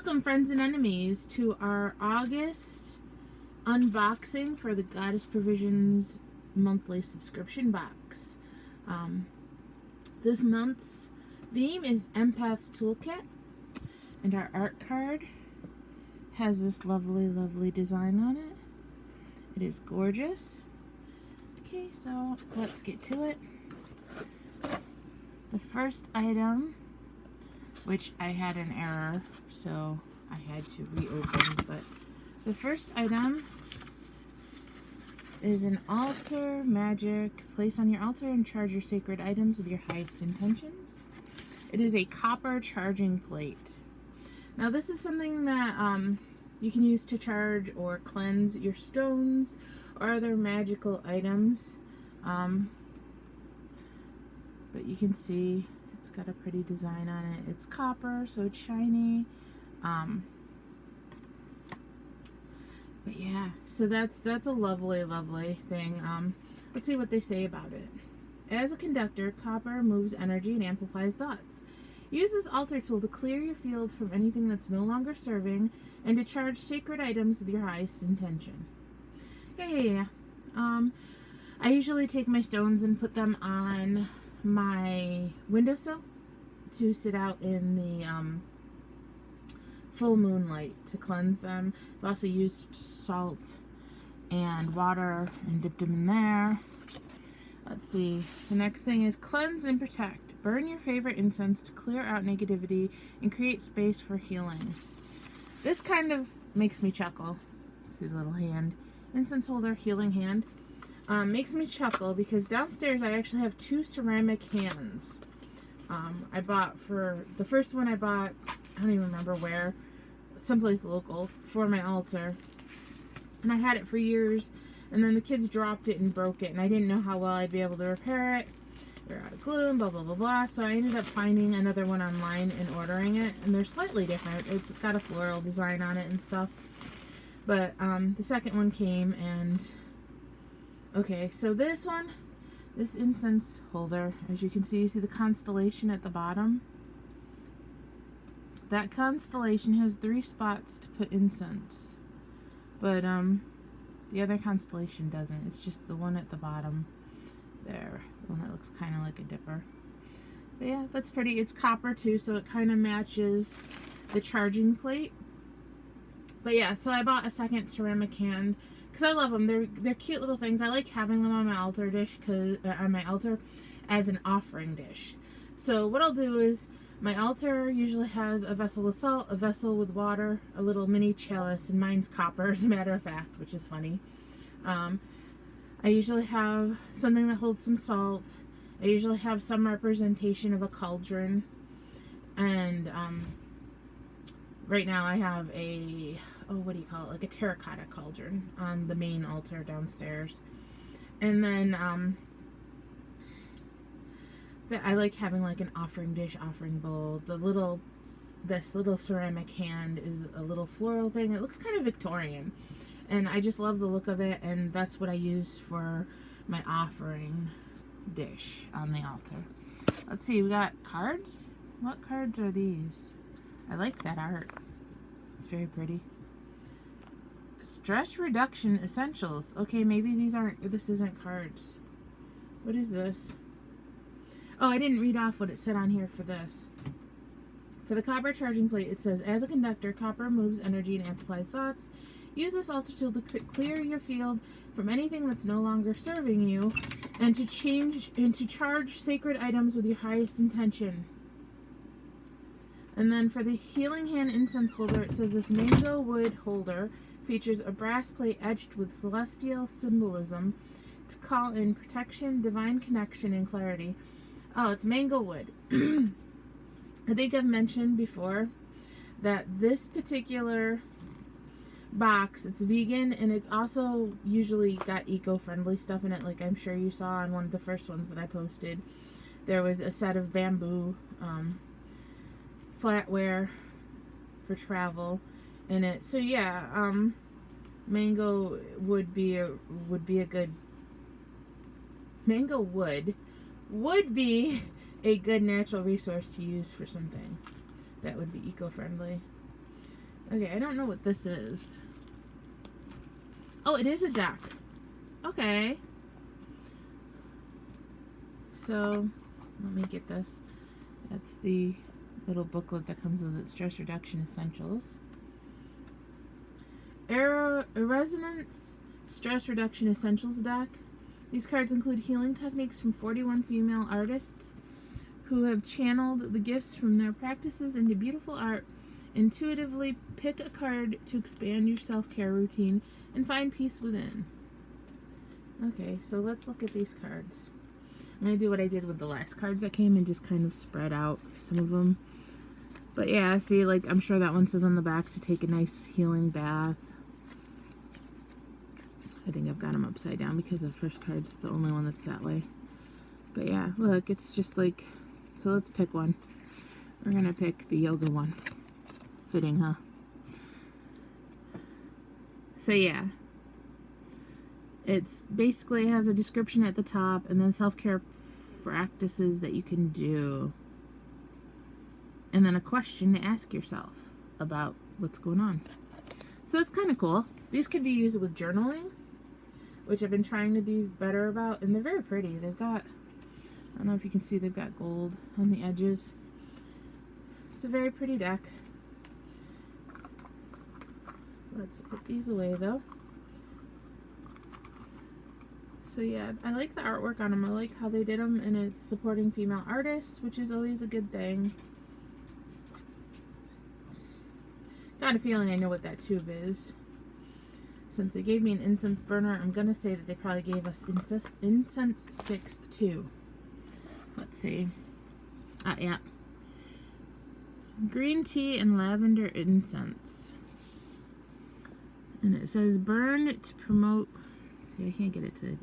Welcome, friends and enemies, to our August unboxing for the Goddess Provisions monthly subscription box. This month's theme is Empath's Toolkit, and our art card has this lovely design on it. It is gorgeous. Okay, so let's get to it. The first item, which I had an error, so I had to reopen, but the first item is an altar magic. Place on your altar and charge your sacred items with your highest intentions. It is a copper charging plate. Now this is something that you can use to charge or cleanse your stones or other magical items. But you can see it's got a pretty design on it. It's copper, so it's shiny. But yeah, so that's a lovely thing. Let's see what they say about it. As a conductor, copper moves energy and amplifies thoughts. Use this altar tool to clear your field from anything that's no longer serving and to charge sacred items with your highest intention. Yeah. I usually take my stones and put them on my windowsill to sit out in the full moonlight to cleanse them. I've also used salt and water and dipped them in there. Let's see. The next thing is cleanse and protect. Burn your favorite incense to clear out negativity and create space for healing. This kind of makes me chuckle. See the little hand. Incense holder, healing hand. Makes me chuckle because downstairs I actually have two ceramic hands. I bought for, the first one I bought, I don't even remember where, someplace local, for my altar. And I had it for years, and then the kids dropped it and broke it, and I didn't know how well I'd be able to repair it. They're out of glue, blah, blah, blah, blah. So I ended up finding another one online and ordering it, and they're slightly different. It's got a floral design on it and stuff. But the second one came, and okay, so this one, this incense holder, as you can see, you see the constellation at the bottom? That constellation has 3 spots to put incense. But the other constellation doesn't. It's just the one at the bottom there. The one that looks kind of like a dipper. But yeah, that's pretty. It's copper too, so it kind of matches the charging plate. But yeah, so I bought a second ceramic hand because I love them. They're cute little things. I like having them on my altar dish, on my altar as an offering dish. So what I'll do is, my altar usually has a vessel with salt, a vessel with water, a little mini chalice, and mine's copper, as a matter of fact, which is funny. I usually have something that holds some salt. I usually have some representation of a cauldron. And right now I have a, what do you call it, like a terracotta cauldron on the main altar downstairs. And then I like having like an offering dish, offering bowl. This little ceramic hand is a little floral thing. It looks kind of Victorian, and I just love the look of it, and that's what I use for my offering dish on the altar. Let's see, we got cards. What cards are these? I like that art. It's very pretty. Stress reduction essentials. Okay, maybe this isn't cards. What is this? Oh, I didn't read off what it said on here for this. For the copper charging plate, it says, as a conductor, copper moves energy and amplifies thoughts. Use this altar tool to clear your field from anything that's no longer serving you, and to charge sacred items with your highest intention. And then for the healing hand incense holder, it says this mango wood holder features a brass plate etched with celestial symbolism to call in protection, divine connection, and clarity. Oh, it's mango wood. I think I've mentioned before that this particular box, it's vegan, and it's also usually got eco-friendly stuff in it, like I'm sure you saw on one of the first ones that I posted. There was a set of bamboo flatware for travel in it. So yeah, mango would be a good mango would be a good natural resource to use for something that would be eco-friendly. Okay, I don't know what this is. Oh, it is a deck. Okay. So, let me get this. That's the little booklet that comes with it, Stress Reduction Essentials. Resonance Stress Reduction Essentials deck. These cards include healing techniques from 41 female artists who have channeled the gifts from their practices into beautiful art. Intuitively pick a card to expand your self-care routine and find peace within. Okay, so let's look at these cards. I'm going to do what I did with the last cards that came and just kind of spread out some of them. But yeah, see, like, I'm sure that one says on the back to take a nice healing bath. I think I've got them upside down because the first card's the only one that's that way. But yeah, look, it's just like, so let's pick one. We're going to pick the yoga one. Fitting, huh? So yeah. It's basically has a description at the top and then self-care practices that you can do. And then a question to ask yourself about what's going on. So it's kind of cool. These can be used with journaling, which I've been trying to be better about. And they're very pretty. They've got, I don't know if you can see, they've got gold on the edges. It's a very pretty deck. Let's put these away though. So yeah, I like the artwork on them. I like how they did them, and it's supporting female artists, which is always a good thing. Got a feeling I know what that tube is. Since they gave me an incense burner, I'm gonna say that they probably gave us incense sticks too. Let's see. Yeah. Green tea and lavender incense. And it says burn to promote. See, I can't get it to.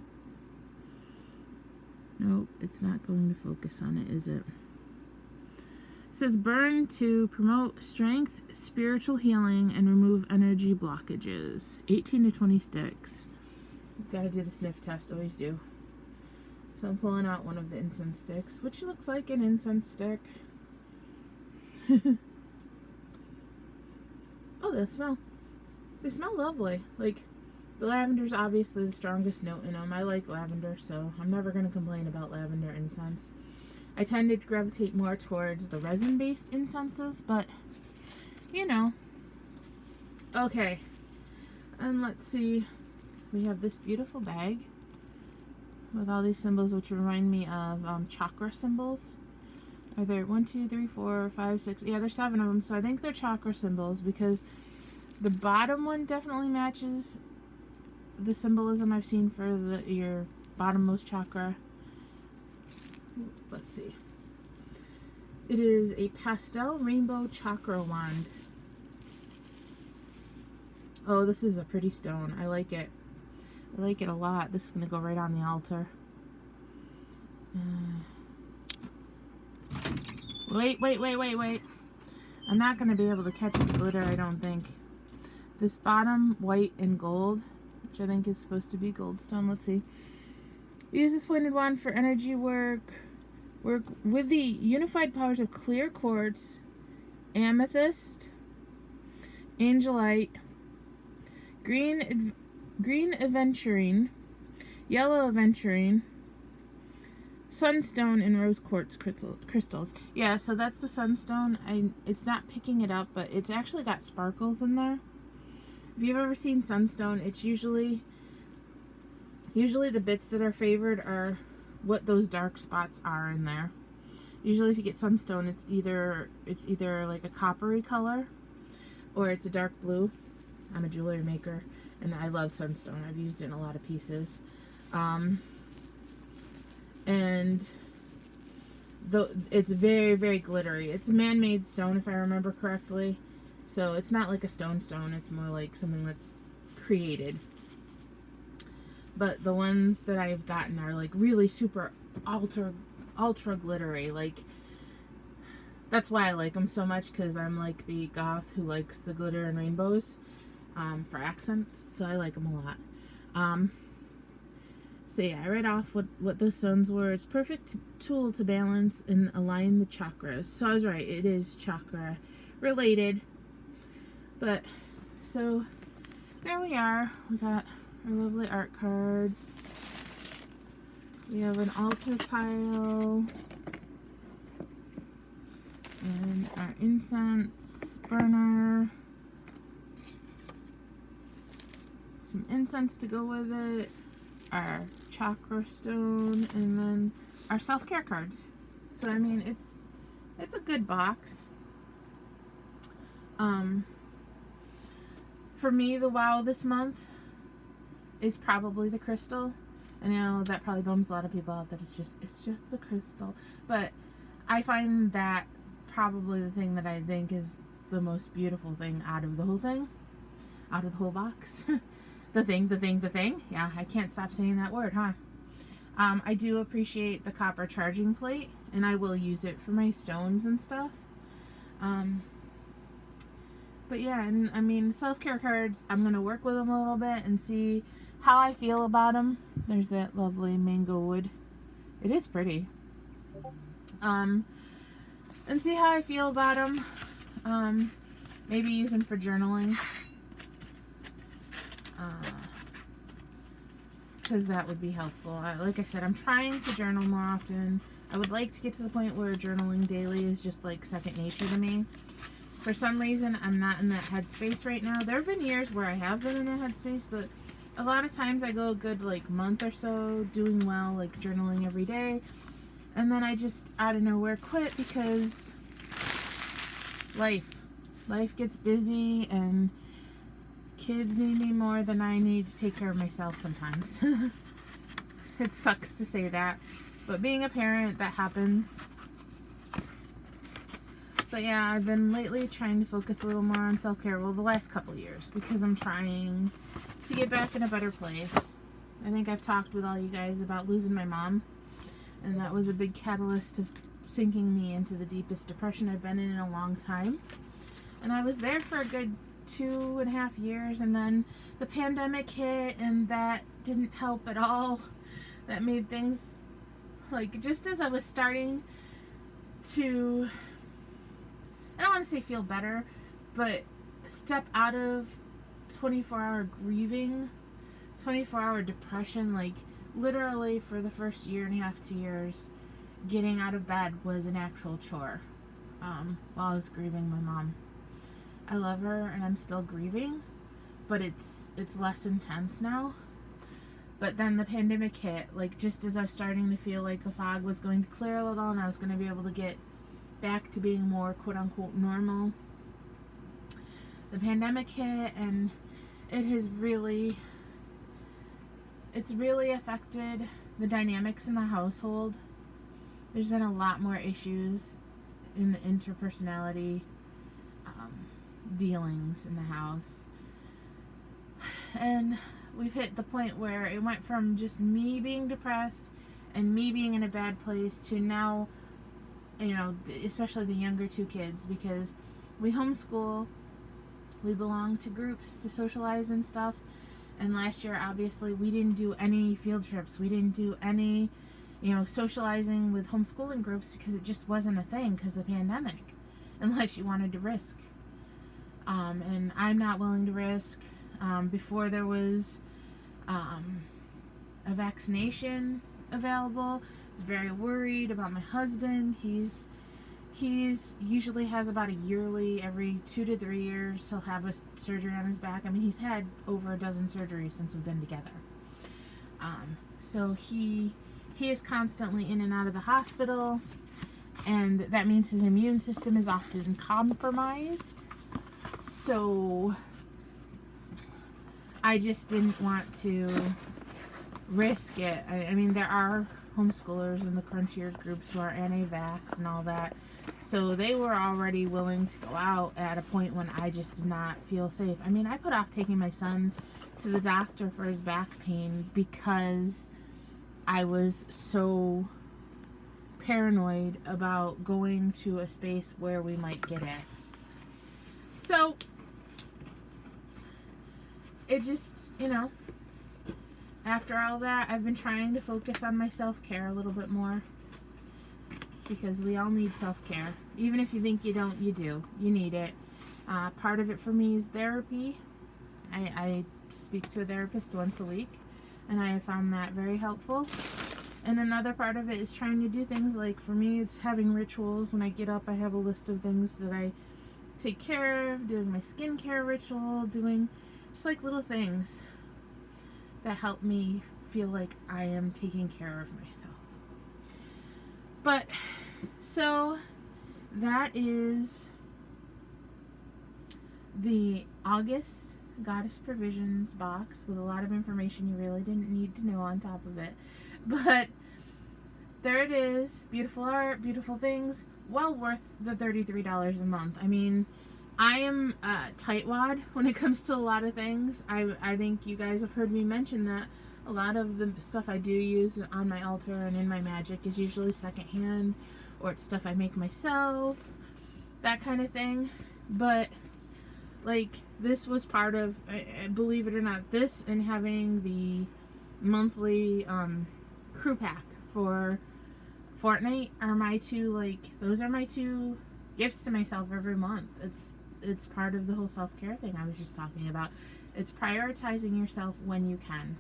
Nope, it's not going to focus on it, is it? It says burn to promote strength, spiritual healing, and remove energy blockages. 18 to 20 sticks. Gotta do the sniff test, always do. So I'm pulling out one of the incense sticks, which looks like an incense stick. Oh, they smell. They smell lovely. Like, the lavender's obviously the strongest note in them. I like lavender, so I'm never going to complain about lavender incense. I tend to gravitate more towards the resin-based incenses, but, you know. Okay. And let's see. We have this beautiful bag with all these symbols, which remind me of chakra symbols. Are there 1, 2, 3, 4, 5, 6? Yeah, there's 7 of them, so I think they're chakra symbols because the bottom one definitely matches the symbolism I've seen for your bottommost chakra. Let's see. It is a pastel rainbow chakra wand. Oh, this is a pretty stone. I like it. I like it a lot. This is going to go right on the altar. Wait. I'm not going to be able to catch the glitter, I don't think. This bottom white and gold, which I think is supposed to be goldstone. Let's see. Use this pointed wand for energy work. Work with the unified powers of clear quartz, amethyst, angelite, green aventurine, yellow aventurine, sunstone, and rose quartz crystals. Yeah, so that's the sunstone. It's not picking it up, but it's actually got sparkles in there. If you've ever seen sunstone, it's usually the bits that are favored are what those dark spots are in there. Usually if you get sunstone, it's either like a coppery color or it's a dark blue. I'm a jewelry maker and I love sunstone. I've used it in a lot of pieces. And it's very, very glittery. It's a man-made stone if I remember correctly. So it's not like a stone, it's more like something that's created. But the ones that I've gotten are like really super ultra glittery. Like, that's why I like them so much, because I'm like the goth who likes the glitter and rainbows for accents. So I like them a lot. So yeah, I read off what those stones were. It's a perfect tool to balance and align the chakras. So I was right, it is chakra related. But, so, there we are. We got our lovely art card. We have an altar tile. And our incense burner. Some incense to go with it. Our chakra stone. And then our self-care cards. So, I mean, it's a good box. For me, the wow this month is probably the crystal. I know that probably bums a lot of people out that it's just the crystal. But I find that probably the thing that I think is the most beautiful thing out of the whole thing. Out of the whole box. the thing. Yeah, I can't stop saying that word, huh? I do appreciate the copper charging plate, and I will use it for my stones and stuff. But yeah, and I mean, self-care cards, I'm going to work with them a little bit and see how I feel about them. There's that lovely mango wood. It is pretty. And see how I feel about them. Maybe use them for journaling. Because that would be helpful. Like I said, I'm trying to journal more often. I would like to get to the point where journaling daily is just like second nature to me. For some reason, I'm not in that headspace right now. There have been years where I have been in that headspace, but a lot of times I go a good like month or so doing well, like journaling every day. And then I just out of nowhere quit because life gets busy and kids need me more than I need to take care of myself sometimes. It sucks to say that, but being a parent, that happens. But yeah, I've been lately trying to focus a little more on self-care, well, the last couple years, because I'm trying to get back in a better place. I think I've talked with all you guys about losing my mom, and that was a big catalyst of sinking me into the deepest depression I've been in a long time. And I was there for a good 2.5 years, and then the pandemic hit, and that didn't help at all. That made things, like, just as I was starting to, I don't want to say feel better, but step out of 24-hour grieving, 24-hour depression, like, literally for the first 1.5 to 2 years, getting out of bed was an actual chore, while I was grieving my mom. I love her and I'm still grieving, but it's less intense now. But then the pandemic hit, like just as I was starting to feel like the fog was going to clear a little and I was going to be able to get back to being more quote-unquote normal. The pandemic hit and it's really affected the dynamics in the household. There's been a lot more issues in the interpersonality dealings in the house, and we've hit the point where it went from just me being depressed and me being in a bad place to now, you know, especially the younger two kids, because we homeschool, we belong to groups to socialize and stuff, and last year obviously we didn't do any field trips, we didn't do any, you know, socializing with homeschooling groups because it just wasn't a thing because of the pandemic, unless you wanted to risk. And I'm not willing to risk. Before there was a vaccination available, I was very worried about my husband. He's usually has about a yearly, every 2 to 3 years, he'll have a surgery on his back. I mean, he's had over a dozen surgeries since we've been together. So he is constantly in and out of the hospital, and that means his immune system is often compromised. So I just didn't want to risk it. I mean, there are homeschoolers in the crunchier groups who are anti-vax and all that. So they were already willing to go out at a point when I just did not feel safe. I mean, I put off taking my son to the doctor for his back pain because I was so paranoid about going to a space where we might get it. So it just, you know, after all that, I've been trying to focus on my self-care a little bit more, because we all need self-care. Even if you think you don't, you do. You need it. Part of it for me is therapy. I speak to a therapist once a week, and I have found that very helpful. And another part of it is trying to do things like, for me, it's having rituals. When I get up, I have a list of things that I take care of, doing my skincare ritual, doing just like little things that help me feel like I am taking care of myself. But, so, that is the August Goddess Provisions box with a lot of information you really didn't need to know on top of it. But there it is. Beautiful art, beautiful things. Well worth the $33 a month. I mean, I am a tightwad when it comes to a lot of things. I think you guys have heard me mention that a lot of the stuff I do use on my altar and in my magic is usually secondhand, or it's stuff I make myself, that kind of thing. But like, this was part of, believe it or not, this and having the monthly crew pack for Fortnite are my two, like, those are my two gifts to myself every month. It's part of the whole self-care thing I was just talking about. It's prioritizing yourself when you can.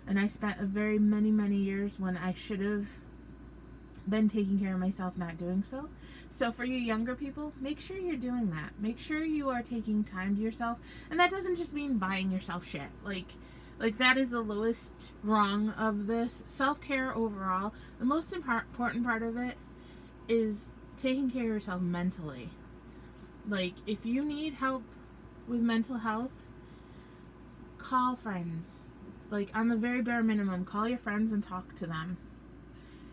And I spent a very many years when I should have been taking care of myself not doing so. So for you younger people, make sure you're doing that. Make sure you are taking time to yourself. And that doesn't just mean buying yourself shit. Like that is the lowest rung of this. Self-care overall, the most important part of it is taking care of yourself mentally. Like, if you need help with mental health, call friends. Like, on the very bare minimum, call your friends and talk to them.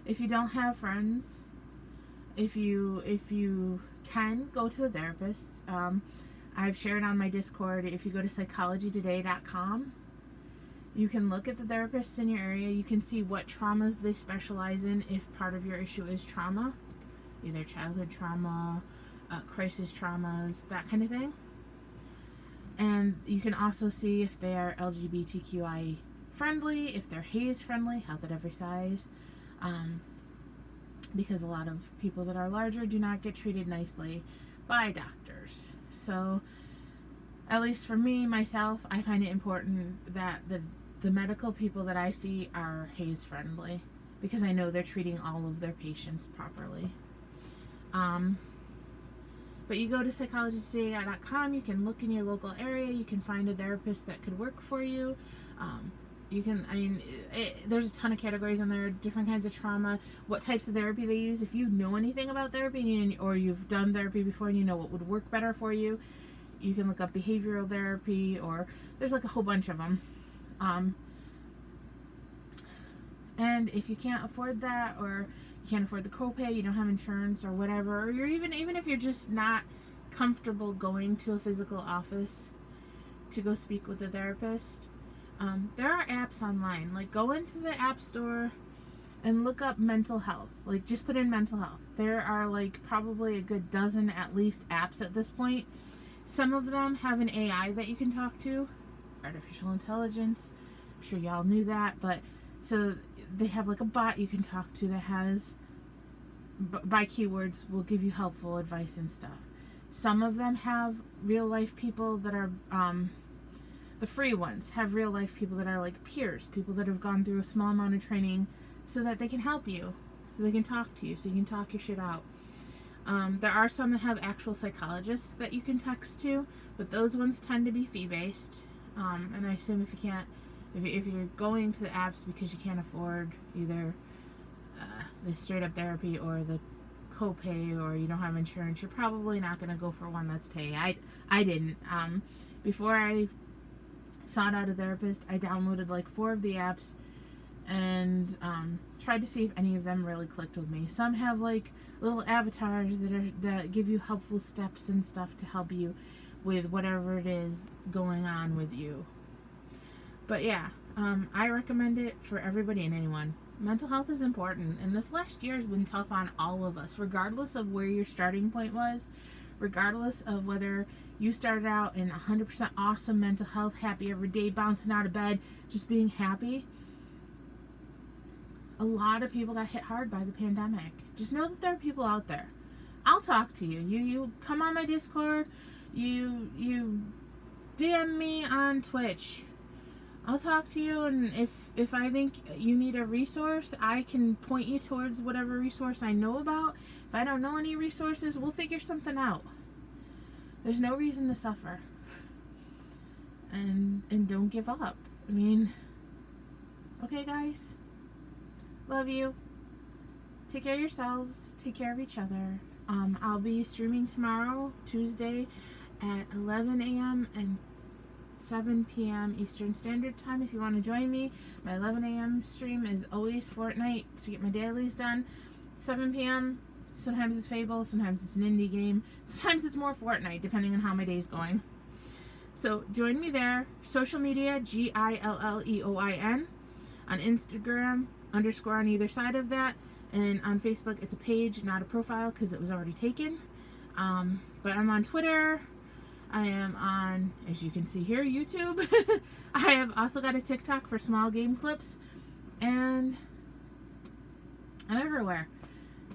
If you don't have friends, if you can, go to a therapist. I've shared on my Discord, if you go to psychologytoday.com, you can look at the therapists in your area. You can see what traumas they specialize in if part of your issue is trauma, either childhood trauma, crisis traumas, that kind of thing. And you can also see if they are LGBTQI friendly, if they're HAES friendly, health at every size. Because a lot of people that are larger do not get treated nicely by doctors. So, at least for me, myself, I find it important that the medical people that I see are HAES friendly, because I know they're treating all of their patients properly. But you go to psychologytoday.com, you can look in your local area, you can find a therapist that could work for you. You can, there's a ton of categories on there, different kinds of trauma, what types of therapy they use. If you know anything about therapy, or you've done therapy before and you know what would work better for you, you can look up behavioral therapy, or there's like a whole bunch of them. And if you can't afford that, or you can't afford the copay, you don't have insurance or whatever, or you're even if you're just not comfortable going to a physical office to go speak with a therapist, there are apps online. Like, go into the app store and look up mental health. Like, just put in mental health. There are like probably a good dozen at least apps at this point. Some of them have an AI that you can talk to, artificial intelligence. I'm sure y'all knew that, but so they have like a bot you can talk to that has, by keywords, will give you helpful advice and stuff. Some of them have real life people that are, the free ones have real life people that are like peers, people that have gone through a small amount of training so that they can help you, so they can talk to you, so you can talk your shit out. There are some that have actual psychologists that you can text to, but those ones tend to be fee-based. And I assume if you can't, if you're going to the apps because you can't afford either the straight-up therapy or the copay, or you don't have insurance, you're probably not going to go for one that's pay. I didn't. Before I sought out a therapist, I downloaded like 4 of the apps and tried to see if any of them really clicked with me. Some have like little avatars that give you helpful steps and stuff to help you with whatever it is going on with you. But yeah, I recommend it for everybody and anyone. Mental health is important, and this last year has been tough on all of us, regardless of where your starting point was, regardless of whether you started out in 100% awesome mental health, happy every day, bouncing out of bed, just being happy. A lot of people got hit hard by the pandemic. Just know that there are people out there. I'll talk to you. You come on my Discord. you DM me on Twitch. I'll talk to you, and if I think you need a resource, I can point you towards whatever resource I know about. If I don't know any resources, we'll figure something out. There's no reason to suffer. And don't give up. I mean, okay, guys? Love you. Take care of yourselves. Take care of each other. I'll be streaming tomorrow, Tuesday, at 11 a.m. and 7 p.m. Eastern Standard Time. If you want to join me, my 11 a.m. stream is always Fortnite to get my dailies done. 7 p.m. sometimes it's Fable, sometimes it's an indie game, sometimes it's more Fortnite, depending on how my day's going. So join me there. Social media, GILLEOIN. On Instagram, _ on either side of that. And on Facebook, it's a page, not a profile, because it was already taken. But I'm on Twitter. I am on, as you can see here, YouTube. I have also got a TikTok for small game clips. And I'm everywhere.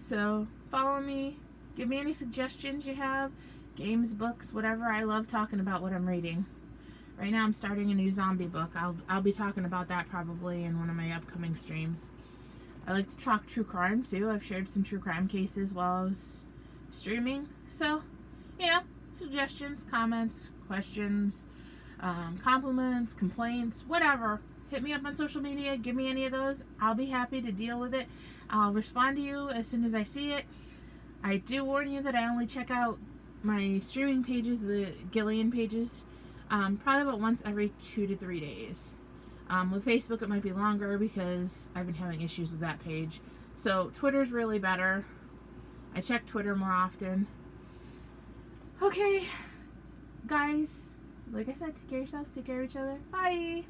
So follow me. Give me any suggestions you have. Games, books, whatever. I love talking about what I'm reading. Right now I'm starting a new zombie book. I'll be talking about that probably in one of my upcoming streams. I like to talk true crime too. I've shared some true crime cases while I was streaming. So, you know, suggestions, comments, questions, compliments, complaints, whatever. Hit me up on social media. Give me any of those. I'll be happy to deal with it. I'll respond to you as soon as I see it. I do warn you that I only check out my streaming pages, the Gillian pages, probably about once every 2 to 3 days. With Facebook, it might be longer because I've been having issues with that page. So Twitter's really better. I check Twitter more often. Okay, guys, like I said, take care of yourselves, take care of each other. Bye!